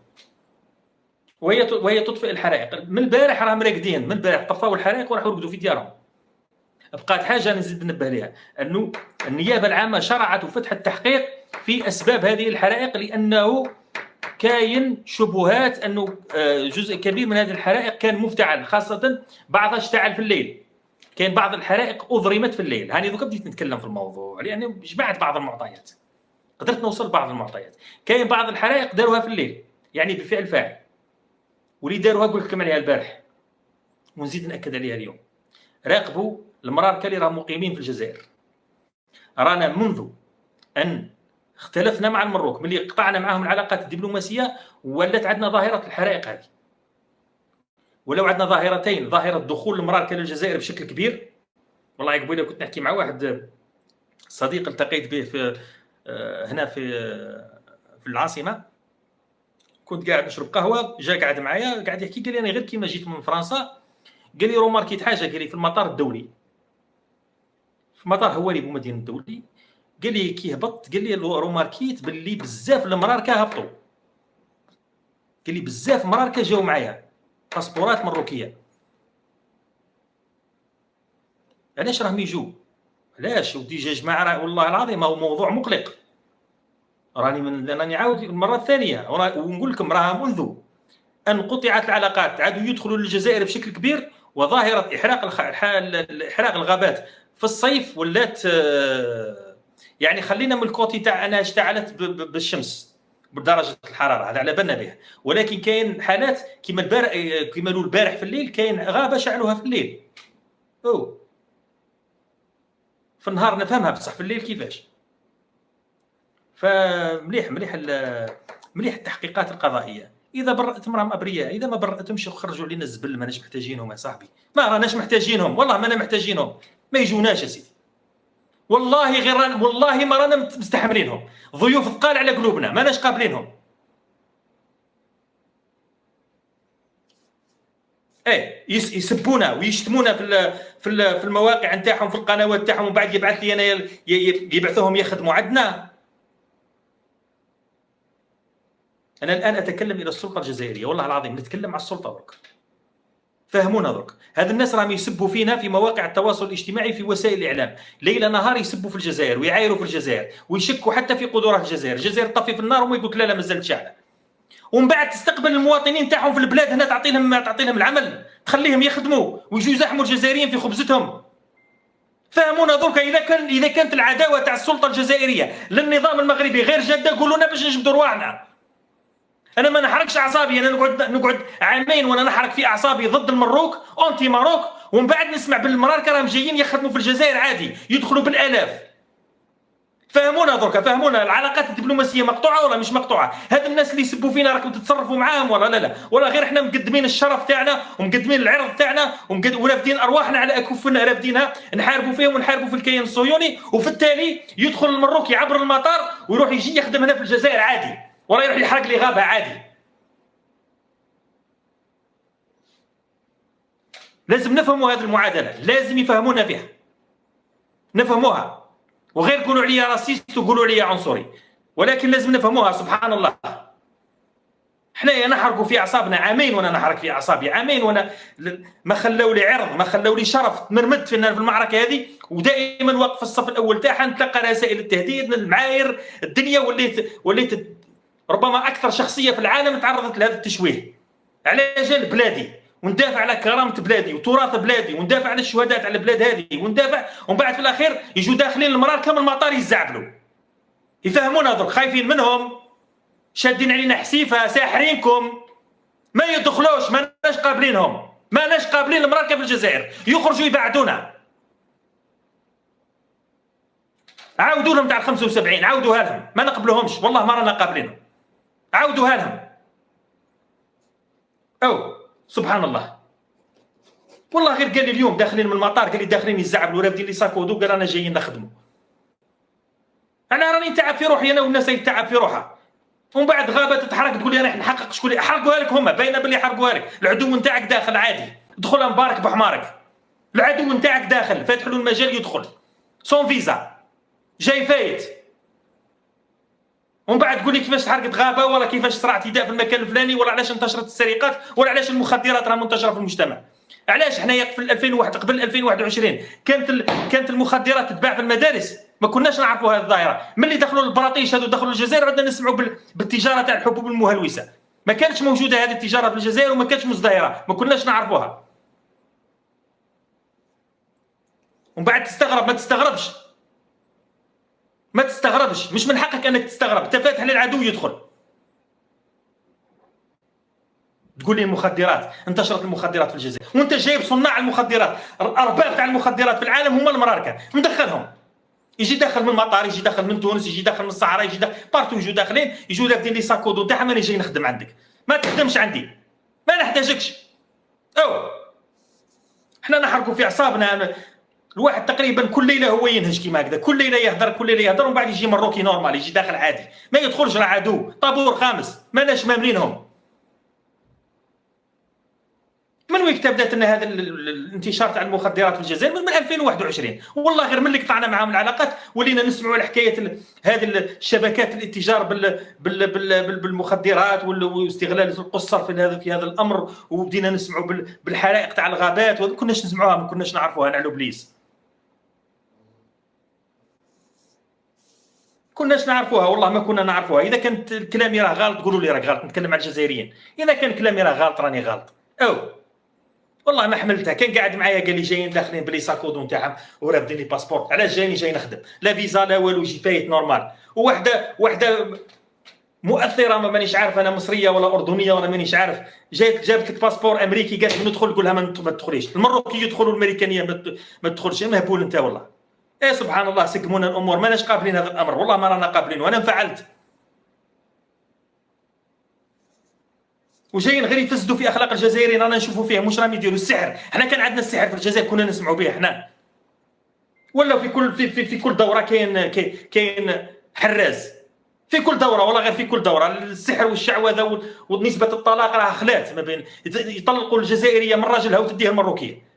وهي تطفئ الحرائق. من البارح راهم راقدين، من البارح طفاوا الحرائق وراحوا يرقدوا في ديارهم. بقات حاجه نزيد ننبه لها، انه النيابه العامه شرعت وفتحت التحقيق في اسباب هذه الحرائق، لانه كاين شبهات انه جزء كبير من هذه الحرائق كان مفتعل، خاصه بعضها اشتعل في الليل. كاين بعض الحرائق اضرمت في الليل. هاني دوكا بديت نتكلم في الموضوع لانه جمعت بعض المعطيات، قدرت نوصل بعض المعطيات. كاين بعض الحرائق داروها في الليل يعني بفعل فاعل، واللي داروها قلت لكم عليها البارح ونزيد ناكد عليها اليوم. راقبوا المراركه اللي راهم مقيمين في الجزائر. رانا منذ ان اختلفنا مع المروك، ملي قطعنا معهم العلاقات الدبلوماسيه ولات عندنا ظاهره الحرائق هذه. ولو عندنا ظاهرتين، ظاهره دخول المراركه للجزائر بشكل كبير. والله قبيله كنت نحكي مع واحد صديق التقيت به في هنا في العاصمه، كنت قاعد نشرب قهوه، جا قاعد معايا قاعد يحكي، قال لي انا غير كيما جيت من فرنسا، قال لي روماركيت حاجه، قال لي في المطار الدولي، في مطار هواري بومدينه الدولي، قال لي كي هبطت، قال لي روماركيت باللي بزاف المراركه هبطوا، قال لي بزاف مراركه جاو معايا باسبورات مروكيه. علاش راهم يجوا؟ علاش؟ وديجا يا جماعه والله العظيم هو موضوع مقلق. راني عاود المره الثانيه ونقول لكم راه منذ ان قطعت العلاقات عادوا يدخلوا للجزائر بشكل كبير، وظاهره احراق الغابات في الصيف ولات يعني خلينا من الكوتي تاع انها اشتعلت بالشمس بدرجه الحراره، هذا على بالنا به. ولكن كاين حالات كيما البارح في الليل كاين غابه شعلوها في الليل. في النهار نفهمها بصح في الليل كيفاش؟ فمليح التحقيقات القضائيه. اذا برأت امرأة ابرياء، اذا ما برأتهمش خرجوا لنا الزبل، ماناش محتاجينهم يا صاحبي، ما راناش محتاجينهم، والله ما محتاجينهم، ما يجوناش يا سيدي، والله والله ما رانا مستحملينهم، ضيوف ثقال على قلوبنا، ماناش قابلينهم. يسبونا ويشتمونا في المواقع نتاعهم، في القنوات تاعهم، ومن بعد يبعث لي انا يبعثوهم يخدموا عندنا. انا الان اتكلم الى السلطه الجزائريه، والله العظيم نتكلم على السلطه درك، فهمونا درك. هذا الناس راهم يسبوا فينا في مواقع التواصل الاجتماعي، في وسائل الاعلام، ليل نهار يسبوا في الجزائر ويعايروا في الجزائر ويشكوا حتى في قدرات الجزائر. الجزائر طفي في النار وما يقول لا مازالت شاعله، ومن بعد تستقبل المواطنين تاعهم في البلاد هنا، تعطي لهم العمل، تخليهم يخدموا ويجوا يزاحموا الجزائريين في خبزتهم. فهمونا درك اذا كانت العداوه تاع السلطه الجزائريه للنظام المغربي غير جاده، قولوا لنا باش نجبدوا رواحنا. انا ما نحركش اعصابي، انا نقعد عامين وانا نحرك في اعصابي ضد المروك اونتي ماروك، ومن بعد نسمع بالمراركه راهم جايين يخدموا في الجزائر عادي، يدخلوا بالالاف. فهمونا دركا، فهمونا العلاقات الدبلوماسيه مقطوعه ولا مش مقطوعه؟ هاد الناس اللي يسبوا فينا راكم تتصرفوا معاهم ولا لا؟ ولا غير احنا مقدمين الشرف تاعنا ومقدمين العرض تاعنا ورافدين ارواحنا على اكفنا، رافدينها نحاربوا فيهم ونحاربوا في الكيان الصهيوني، وفي التالي يدخل المروك يعبر المطار ويروح يجي يخدم هنا في الجزائر عادي، ولا يروح يحرق لي غابه عادي. لازم نفهموا هذه المعادله، لازم يفهمونا فيها، نفهموها، وغير يقولوا عليا راسيست ويقولوا عليا عنصري، ولكن لازم نفهموها. سبحان الله، حنايا نحرقوا في اعصابنا عامين، وانا نحرق في اعصابي عامين، وانا ما خلوا لي عرض، ما خلوا لي شرف، تمرمدت في المعركه هذه، ودائما واقف في الصف الاول تاعها، نتلقى رسائل التهديد، المعاير، الدنيا وليت ربما اكثر شخصيه في العالم تعرضت لهذا التشويه على جال بلادي، وندافع على كرامه بلادي وتراث بلادي، وندافع على الشهداء على البلاد هذه، وندافع، ومن بعد في الاخير يجوا داخلين المرار كامل المطار يزعبلوا. يفهمونا درك، خايفين منهم، شادين علينا حسيفه، ساحرينكم، ما يدخلوش، ماناش قابلينهم، ماناش قابلين المراركه في الجزائر، يخرجوا يبعدونا. عاودوا لهم تاع 75، عاودوها لهم، ما نقبلوهمش، والله ما رانا قابلينهم، عاودوها لهم. او سبحان الله، والله غير قال لي اليوم داخلين من المطار، قال لي داخلين يزعبلوا، رافدين لي ساكودو، قال رانا جايين نخدموا. انا راني نتعب في روحي انا، والناس يتعب في روحها، ومن بعد غابه تتحرك تقول لي انا نحقق شكون اللي حرقوها لك، هما باينه باللي حرقوها لك، العدو نتاعك داخل عادي، دخلها مبارك بحمارك، العدو نتاعك داخل، فاتح له المجال يدخل سون فيزا، جاي فايت، ومن بعد تقول لي كيفاش تحرقت غابه، ولا كيفاش صرع اعتداء في المكان الفلاني، ولا علاش انتشرت السرقات، ولا علاش المخدرات راه منتشره في المجتمع. علاش حنايا في 2001 قبل 2021 كانت المخدرات تتباع في المدارس، ما كناش نعرفوا هذه الظاهره، ملي دخلوا البراطيش هذو دخلوا الجزائر عدنا نسمعوا بالتجاره تاع الحبوب المهلوسه، ما كانتش موجوده هذه التجاره في الجزائر، وما كانتش مزدهره، ما كناش نعرفوها. ومن بعد تستغرب، ما تستغربش، مش من حقك انك تستغرب، انت فاتح للعدو يدخل. تقول لي المخدرات، انتشرت المخدرات في الجزائر، وانت جايب صناع المخدرات، الارباب تاع المخدرات في العالم هما المراركه، مدخلهم، يجي داخل من المطار، يجي داخل من تونس، يجي داخل من الصحراء، يجي داخل بارتو، يجوا داخلين، يجوا لابدين لي ساكودو تاعهم، انا جاي نخدم عندك، ما تخدمش عندي، ما نحتاجكش. او احنا نحرقوا في اعصابنا، الواحد تقريبا كل ليله هو ينهج كيما هكذا، كل ليله يهدر، ومن بعد يجي مروكي نورمال، يجي داخل عادي، ما يدخلش راه عدو، طابور خامس، ماناش ماملينهم. من وين بدات لنا هذا الانتشار تاع المخدرات في الجزائر؟ من 2021، والله غير ملي قطعنا معاهم العلاقات ولينا نسمعوا على حكايه هذه الشبكات الاتجار بالمخدرات واستغلال القصر في هذا الامر، وبدينا نسمعوا بالحرائق تاع الغابات، وما كناش نسمعوها، ما كناش نعرفوها، نعلو بليس، كناش نعرفوها، والله ما كنا نعرفوها. اذا كانت كلامي راه غلط قولوا لي راك غلط، نتكلم على الجزائريين، اذا كان كلامي راه غلط راني غلط. او والله ما حملتها، كان قاعد معايا قال لي جايين داخلين بلي ساكودو نتاعهم ورافدين لي باسبور، علاش جايني جاي نخدم، لا فيزا لا والو، جي فايت نورمال، وحده مؤثره ما مانيش عارف انا مصريه ولا اردنيه ولا مانيش عارف، جابت لك باسبور امريكي، قالت لي ندخل، قول لها ما تدخليش، المروكي يدخلوا، الامريكانيه ما تدخلش، مهبول انت والله. سبحان الله، سقمونا الامور، ماناش قابلين هذا الامر، والله ما رانا قابلين، وانا انفعلت، وجايين غير يفسدوا في اخلاق الجزائريين، رانا نشوفوا فيه، مش راهم يديروا السحر. احنا كان عندنا السحر في الجزائر كنا نسمعوا به احنا، ولا في كل دوره كاين حراز، في كل دوره، والله غير في كل دوره السحر والشعوذه ونسبه الطلاق راه خلات ما بين، يطلقوا الجزائريه من راجلها وتديها المروكيه،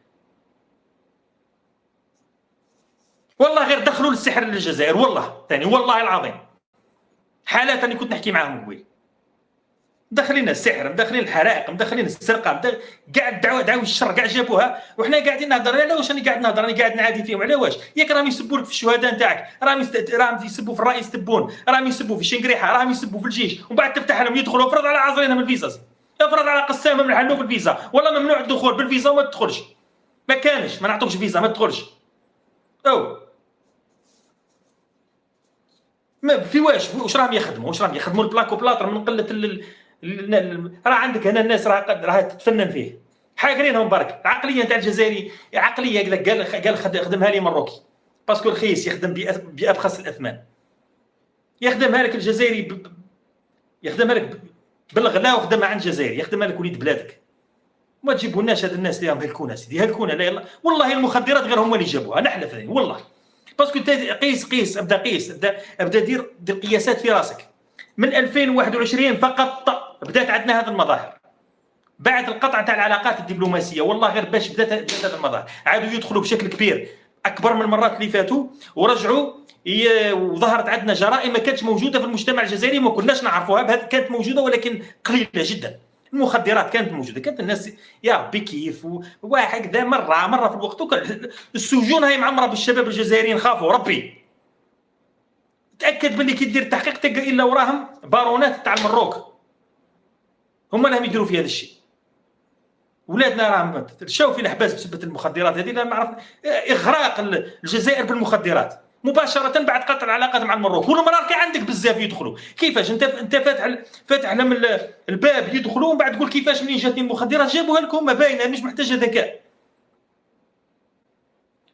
والله غير دخلوا السحر للجزائر، والله ثاني، والله العظيم حالات اني كنت نحكي معاهم قبيل، مدخلين السحر، مدخلين الحرائق، مدخلين السرقه، كاع دعاوي الشر كاع جابوها، وحنا قاعدين نهضر. على واش راني قاعد نهضر؟ راني قاعد نعادي فيهم، على واش؟ ياك راهم يسبوا لك في الشهداء نتاعك، راهم يسبوا في الرئيس تبون، راهم يسبوا في شنقريحه، راهم يسبوا في الجيش، ومن بعد تفتح لهم يدخلوا، افرض على عازرينهم الفيزا، افرض على قسامهم نحلوا في الفيزا، والله ممنوع الدخول بالفيزا، وما تدخلش، ما كانش، ما نعطوكش فيزا، ما تدخلش. او ما في واش راهم يخدموا البلاكو بلاطر من قله راه عندك هنا الناس راه تتفنن فيه حاقرينهم برك. العقليه نتاع الجزائري عقليه هكذا، قال خدمها لي مروكي باسكو رخيص، يخدم بابخس الاثمان. يخدمها لك الجزائري يخدمها لك بالغلا، وخدمها عند الجزائري، يخدمها لك وليد بلادك. ما تجيبوناش هاد الناس اللي راهم هلكونا سيدي، هلكونا. لا يلا والله المخدرات غير هما اللي جابوها، نحلف عليه والله. باسكو انت قيس ابدا دير قياسات في راسك. من 2021 فقط بدات عندنا هذه المظاهر، بعد القطع تاع العلاقات الدبلوماسيه والله غير باش بدات هذه المظاهر. عادوا يدخلوا بشكل كبير اكبر من المرات اللي فاتوا، ورجعوا وظهرت عندنا جرائم ما كانتش موجوده في المجتمع الجزائري، ما كناش نعرفوها، كانت موجوده ولكن قليله جدا. المخدرات كانت موجوده، كانت الناس يا ربي كيف واحد ذا مره في الوقت. السجون هاي معمره بالشباب الجزائريين، خافوا ربي. تاكد باللي كي دير التحقيق تلقى الا وراهم بارونات تاع المروك هما اللي يديروا في هذا الشيء. ولادنا راهم شاو في الاحباس بسبب المخدرات هذه. لا ما عرفت اغراق الجزائر بالمخدرات مباشره بعد قطع العلاقات مع المروك. والمرار كي عندك بزاف يدخلوا. كيفاش انت فاتح لهم الباب يدخلوا، ومن بعد تقول كيفاش منين جاتني المخدرات جابوها لكم؟ ما باينه، مش محتاجه ذكاء.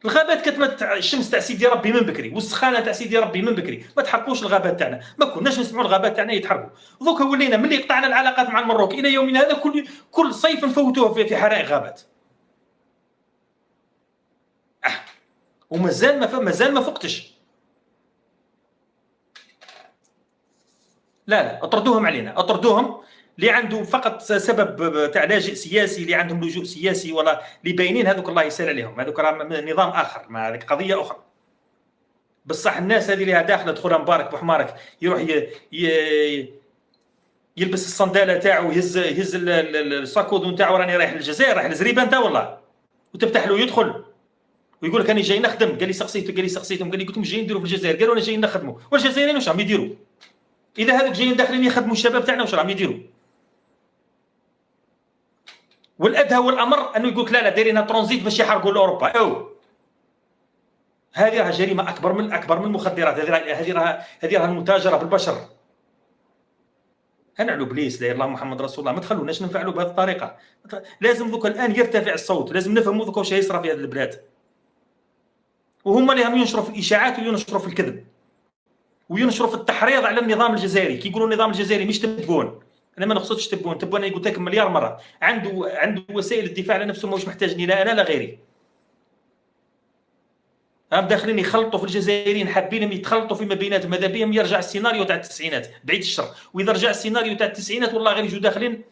الغابات كتمت الشمس تاع سيدي ربي من بكري، والسخانه تاع سيدي ربي من بكري. ما تحرقوش الغابات تاعنا، ما كناش نسمعوا الغابات تاعنا يتحرقوا. دوكا ولينا ملي قطعنا العلاقات مع المروك الى يومنا هذا كل صيف نفوتوه في حرائق غابات. ومازال ما فقتش. لا اطردوهم علينا، اطردوهم. اللي عنده فقط سبب تاع لاجئ سياسي، اللي عندهم لجوء سياسي ولا اللي باينين، هذوك الله يسهل عليهم، هذوك راه نظام اخر، ما هذيك قضيه اخرى. بصح الناس هذه اللي داخله دخولها مبارك بحمارك، يروح يلبس الصنداله تاعو، يهز الساكود نتاعو، راني رايح للجزائر، رايح لزريبه انت والله، وتفتح له يدخل ويقول لك انا جاي نخدم. قال لي سقسيتهم قال لي قلت لهم جايين نديروا في الجزائر؟ قالوا انا جايين نخدموا. والجزائريين واش راهم يديروا؟ اذا هذوك جايين داخلين يخدموا الشباب تاعنا واش راهم يديروا؟ والادهى والامر انه يقول لك لا دايرينها ترانزيت باش يحرقوا لاوروبا. هذه راه جريمه اكبر من المخدرات. هذه راه المتاجره بالبشر. هنعلو بليس لا اله الا الله محمد رسول الله. ما تخلوناش ننفعلوا بهذه الطريقه. لازم دوك الان يرتفع الصوت، لازم نفهموا دوك واش يصرى في هذه البلاد. وهما اللي هم ينشروا في الاشاعات وينشروا في الكذب وينشروا في التحريض على النظام الجزائري. كي يقولوا النظام الجزائري مش تبون، انا ما نقصدش تبون انا قلت لك مليار مره، عنده وسائل الدفاع على نفسه، ماهوش محتاجني لا انا لا غيري. راهم داخلين يخلطوا في الجزائريين، حابين يتخلطوا فيما بيناتهم. ماذا بهم يرجع السيناريو تاع التسعينات بعيد الشر، واذا رجع السيناريو تاع التسعينات والله غير يجوا داخلين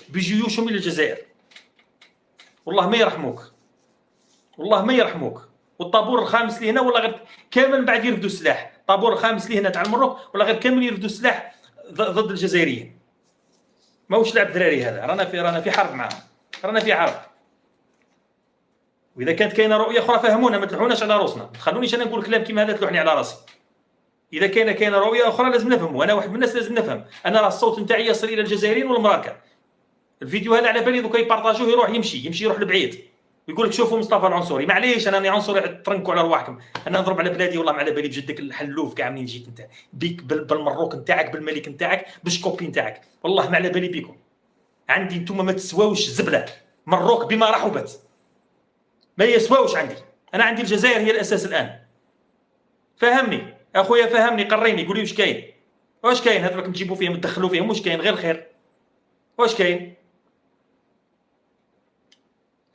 بجيوشهم الى الجزائر. والله ما يرحموك، والله ما يرحموك. والطابور الخامس اللي هنا والله غير كامل بعد يرفدوا السلاح. الطابور الخامس اللي هنا تاع المروك والله غير كامل يرفدوا السلاح ضد الجزائريين. ماهوش لعب دراري هذا، رانا في حرب معاهم، رانا في حرب. واذا كانت كاينه رؤيه اخرى فهمونا، ما تلوحوناش على روسنا، ما تخلونيش انا نقول كلام كيما هذا تلوحني على راسي. اذا كاينه رؤيه اخرى لازم نفهم، وانا واحد من الناس لازم نفهم. انا راه الصوت نتاعي يصل الى الجزائريين والمراكه. الفيديو هذا على بالي دوكا يبارطاجوه يروح يروح لبعيد ويقول لك شوفوا مصطفى العنصري. معليش انا راني عنصري، ترنكوا على رواحكم. انا نضرب على بلادي والله ما على بالي بجدك الحلوف كاع منين جيت انت، بيك بالمروك نتاعك، بالملك نتاعك، بالشكوبي نتاعك، والله ما على بالي بيكم. عندي نتوما ما تسواوش زبله. مروك بما رحبت ما يسواوش عندي. انا عندي الجزائر هي الاساس الان. فهمني اخويا، فهمني، قريني، قولي واش كاين هذوك نجيبوا فيهم ندخلوا فيهم؟ واش كاين؟ غير الخير. واش كاين؟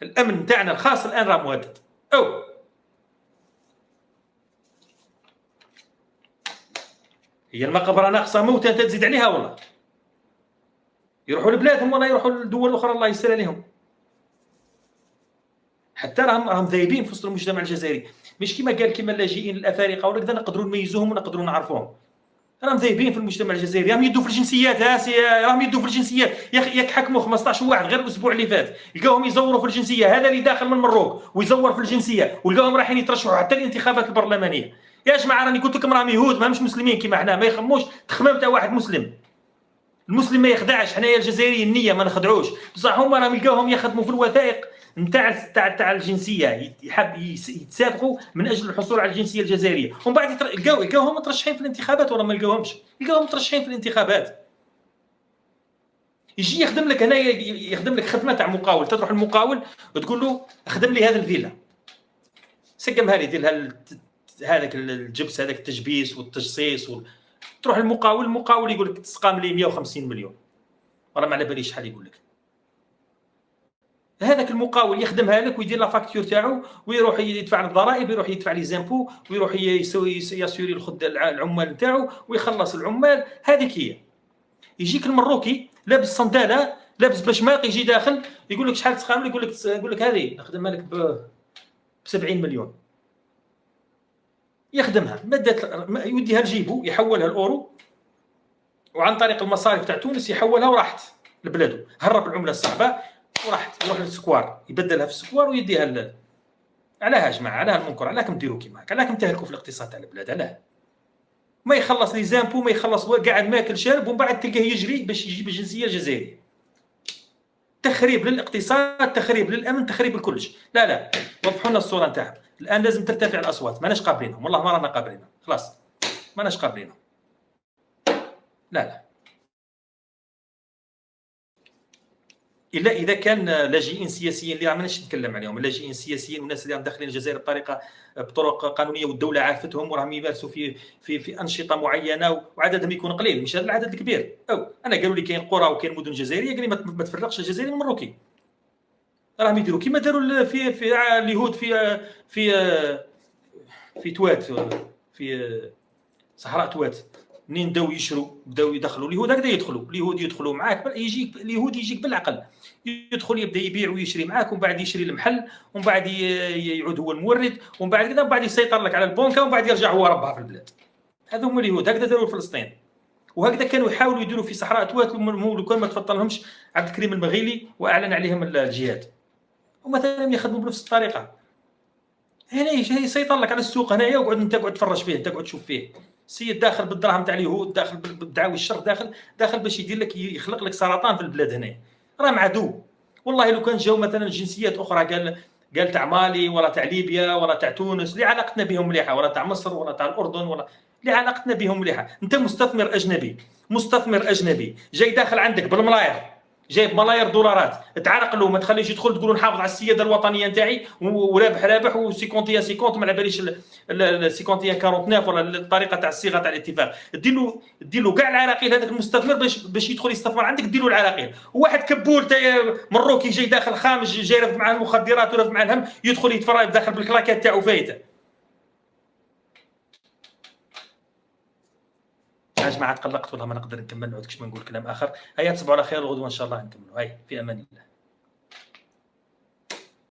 الامن تاعنا الخاص الان راه مهدد. هي المقبره ناقصه موتى انت تزيد عليها والله. يروحوا لبلادهم ولا يروحوا للدول الاخرى الله يسهل عليهم. حتى راهم ذايبين في وسط المجتمع الجزائري، مش كما قال كما اللاجئين الافارقه ولا كذا نقدروا نميزوهم ونقدروا نعرفوهم. راهم ذايبين في المجتمع الجزائري، راهم يدوا في الجنسيات. راهم يدوا في الجنسيات. ياك حكموا 15 واحد غير الاسبوع اللي فات، لقاوهم يزوروا في الجنسيه. هذا اللي داخل من مروك ويزور في الجنسيه، ولقاوهم رايحين يترشحوا حتى الانتخابات البرلمانيه. يا جماعه راني قلت لكم راهم يهود، ماهمش مسلمين كما حنا، ما يخموش تخمام تاع واحد مسلم. المسلم ما يخدعش، حنايا الجزائريين النيه ما نخدعوش، بصح هما راهم يلقاوهم يخدموا في الوثائق نتاع الجنسيه، يحب يتسابقوا من اجل الحصول على الجنسيه الجزائريه، ومن بعد يلقاوهم مترشحين في الانتخابات ولا ما يلقاوهمش، يلقاوهم مترشحين في الانتخابات. يجي يخدم لك هنايا، يخدم لك خدمه تاع مقاول، تروح المقاول وتقول له اخدم لي هذه الفيلا، سقمها لي، دير لها هذاك الجبس، هذاك التجبيس والتجصيص تروح المقاول يقول لك تسقام لي 150 مليون، راه ما على باليش شحال يقول لك. هذاك المقاول يخدمها لك ويدير لا فاكتور تاعو، ويروح يدفع الضرائب، يروح يدفع لي زامبو، ويروح يسوري العمال تاعو ويخلص العمال. هذيك هي. يجيك المروكي لابس صنداله، لابس بشماق، يجي داخل يقول لك شحال تسقام لي، يقول لك هذه نخدمها لك ب 70 مليون. يخدمها، يوديها لجيبو، يحولها الاورو، وعن طريق المصاريف تاع تونس يحولها وراحت لبلادو، هرب العمله الصعبه وراحت، يروح للسكوار يبدلها في السكوار ويديها علاه يا جماعه؟ علاه المنكر؟ علاكم ديروا كيما هكا؟ علاكم تهلكوا في الاقتصاد تاع البلاد؟ علاه ما يخلص لي زامبو، ما يخلص، قاعد ماكل شارب، ومن بعد تلقاه يجري باش يجيب الجنسيه الجزائريه؟ تخريب للاقتصاد، تخريب للامن، تخريب الكلش. لا وضحوا لنا الصوره نتاعهم. الان لازم ترتفع الاصوات، ماناش قابلينهم، والله ما رانا قابلينهم، خلاص ماناش قابلينهم. لا الا اذا كان لاجئين سياسيين اللي ماناش نتكلم عليهم، اللاجئين السياسيين والناس اللي راهم داخلين الجزائر بطرق قانونيه والدوله عارفتهم وراهم يمارسوا في انشطه معينه، وعددهم يكون قليل مش هذا العدد الكبير. انا قالوا لي كاين قرى وكاين مدن جزائريه، قال لي ما تفرقش الجزائري من المروكي، راهم يديروا كيما داروا في اليهود في توات، في صحراء توات، منين بداو يشروا، بداو يدخلوا اليهود، هكذا اليهود يدخلوا معاك، اليهود يجيك بالعقل، يدخل يبدا يبيع ويشري معاك، ومن بعد يشري المحل، ومن بعد يعود هو المورد، ومن بعد كذا، ومن بعد يسيطر لك على البنكه، ومن بعد يرجع هو ربها في البلاد. هذو هما اليهود، هكذا داروا فلسطين، وهكذا كانوا يحاولوا يديروا في صحراء توات، لو كان ما تفضلهمش عبد الكريم المغيلي واعلن عليهم الجهاد، ومثلا يخدموا بنفس الطريقه. هنا يسيطر لك على السوق هنايا، وقعد انت قاعد تفرج فيه، انت قاعد تشوف فيه السيد داخل بالدراهم تاع اليهود، داخل بدعاوي الشر، داخل باش يدير لك، يخلق لك سرطان في البلاد هنا. راه معدو. والله لو كان جاو مثلا جنسيات اخرى، قال تاع مالي ولا تاع ليبيا ولا تاع تونس، اللي علاقتنا بهم مليحه، ولا تاع مصر ولا تاع الاردن، ولا اللي علاقتنا بهم مليحه. انت مستثمر اجنبي جاي داخل عندك بالملاير، جايب ملايير دولارات، تعرق له، ما تخليش يدخل، تقولوا نحافظ على السياده الوطنيه نتاعي، ورابح وسيكونتيا سيكونت، ما على باليش سيكونتيا 49 ولا الطريقه تاع الصيغه تاع الاتفاق. دير له كاع العراقيل، هذاك المستثمر باش يدخل يستثمر عندك، دير له العراقيل. وواحد كبول مروكي جاي داخل خامج، جاي رافد معاه المخدرات ورافد معاه الهم، يدخل يتفرج داخل بالكلاكات تاعو فايته. يا جماعه تقلقت والله ما نقدر نكمل، نعود كش ما نقول كلام اخر. هيا تصبحوا على خير، الغدوه ان شاء الله نكملوا. هاي في امان الله.